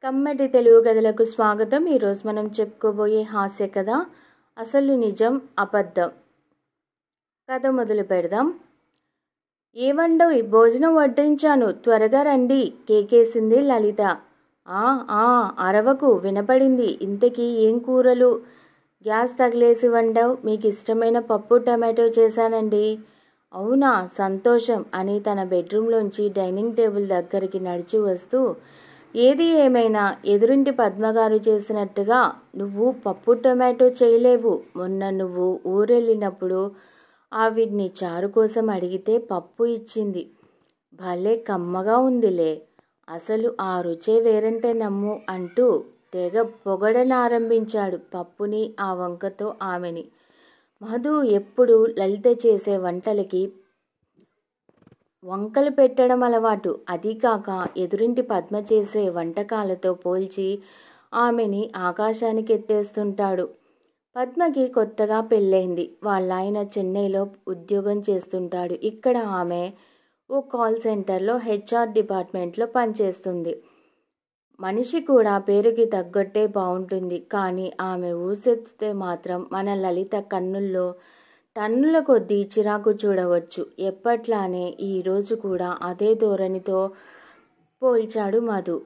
కమ్మటి తెలుగు కథలకు స్వాగతం. ఈరోజు మనం చెప్పుకోబోయే హాస్య కథ అసలు నిజం అబద్ధం. కథ మొదలు పెడదాం. ఏవండోయ్, భోజనం వడ్డించాను, త్వరగా రండి, కేకేసింది లలిత. ఆ అరవకు, వినపడింది. ఇంతకీ ఏం కూరలు? గ్యాస్ తగిలేసి వండావు. మీకు ఇష్టమైన పప్పు టమాటో చేశానండి. అవునా, సంతోషం అని తన బెడ్రూమ్లోంచి డైనింగ్ టేబుల్ దగ్గరికి నడిచి వస్తూ, ఏది ఏమైనా ఎదురింటి పద్మగారు చేసినట్టుగా నువ్వు పప్పు టొమాటో చేయలేవు. మొన్న నువ్వు ఊరెళ్ళినప్పుడు ఆవిడ్ని చారు కోసం అడిగితే పప్పు ఇచ్చింది. భలే కమ్మగా ఉందిలే, అసలు ఆ రుచే వేరంటే నమ్ము అంటూ తెగ పొగడనారంభించాడు పప్పుని, ఆ వంకతో ఆమెని. మధు ఎప్పుడు లలిత చేసే వంటలకి వంకలు పెట్టడం అలవాటు. అదీ కాక ఎదురింటి పద్మ చేసే వంటకాలతో పోల్చి ఆమెని ఆకాశానికి ఎత్తేస్తుంటాడు. పద్మకి కొత్తగా పెళ్ళైంది. వాళ్ళాయన చెన్నైలో ఉద్యోగం చేస్తుంటాడు. ఇక్కడ ఆమె ఓ కాల్ సెంటర్లో హెచ్ఆర్ డిపార్ట్మెంట్లో పనిచేస్తుంది. మనిషి కూడా పేరుకి తగ్గట్టే బాగుంటుంది. కానీ ఆమె ఊసెత్తితే మాత్రం మన లలిత కన్నుల్లో టన్నుల కొద్దీ చిరాకు చూడవచ్చు. ఎప్పట్లానే ఈరోజు కూడా అదే ధోరణితో పోల్చాడు మధు.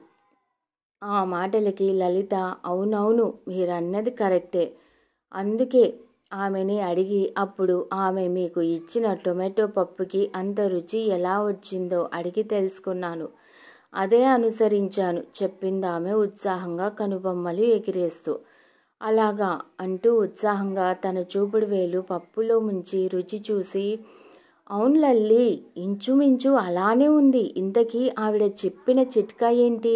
ఆ మాటలకి లలిత, అవునవును, మీరన్నది కరెక్టే, అందుకే ఆమెని అడిగి అప్పుడు ఆమె మీకు ఇచ్చిన టొమాటో పప్పుకి అంత రుచి ఎలా వచ్చిందో అడిగి తెలుసుకున్నాను. అదే అనుసరించాను, చెప్పిందామె ఉత్సాహంగా కనుబొమ్మలు ఎగిరేస్తూ. అలాగా అంటూ ఉత్సాహంగా తన చూపుడు వేలు పప్పులో ముంచి రుచి చూసి, అవును లల్లి, ఇంచుమించు అలానే ఉంది. ఇంతకీ ఆవిడ చెప్పిన చిట్కా ఏంటి?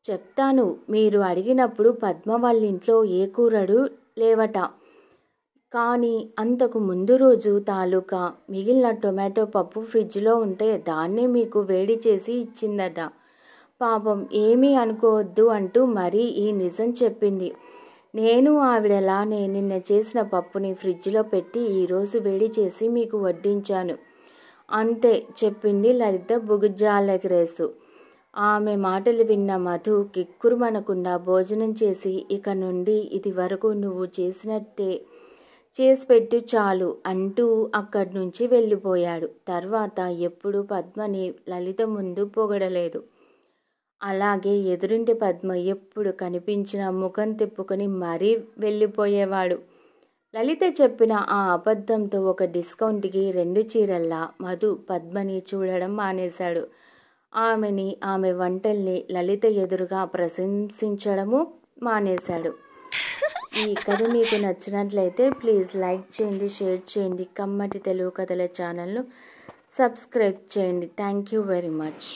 చెప్తాను. మీరు అడిగినప్పుడు పద్మ వాళ్ళింట్లో ఏ కూరడు లేవట. కానీ అంతకు ముందు రోజు తాలూకా మిగిలిన టొమాటో పప్పు ఫ్రిడ్జ్లో ఉంటే దాన్నే మీకు వేడి చేసి ఇచ్చిందట. పాపం ఏమీ అనుకోవద్దు అంటూ మరీ ఈ నిజం చెప్పింది. నేను ఆవిడలానే నిన్న చేసిన పప్పుని ఫ్రిడ్జ్లో పెట్టి ఈరోజు వేడి చేసి మీకు వడ్డించాను అంతే, చెప్పింది లలిత బుగ్జాలెగరేస్తూ. ఆమె మాటలు విన్న మధు కిక్కురుమనకుండా భోజనం చేసి, ఇక నుండి ఇది వరకు నువ్వు చేసినట్టే చేసి పెట్టు చాలు అంటూ అక్కడి నుంచి వెళ్ళిపోయాడు. తర్వాత ఎప్పుడు పద్మని లలిత ముందు పొగడలేదు. అలాగే ఎదురింటి పద్మ ఎప్పుడు కనిపించినా ముఖం తిప్పుకొని మరీ వెళ్ళిపోయేవాడు. లలిత చెప్పిన ఆ అబద్ధంతో ఒక డిస్కౌంట్కి 2 చీరల్లా మధు పద్మని చూడడం మానేశాడు. ఆమెని, ఆమె వంటల్ని లలిత ఎదురుగా ప్రశంసించడము మానేశాడు. ఈ కథ మీకు నచ్చినట్లయితే ప్లీజ్ లైక్ చేయండి, షేర్ చేయండి. కమ్మటి తెలుగు కథల ఛానల్ను సబ్స్క్రైబ్ చేయండి. Thank you very much.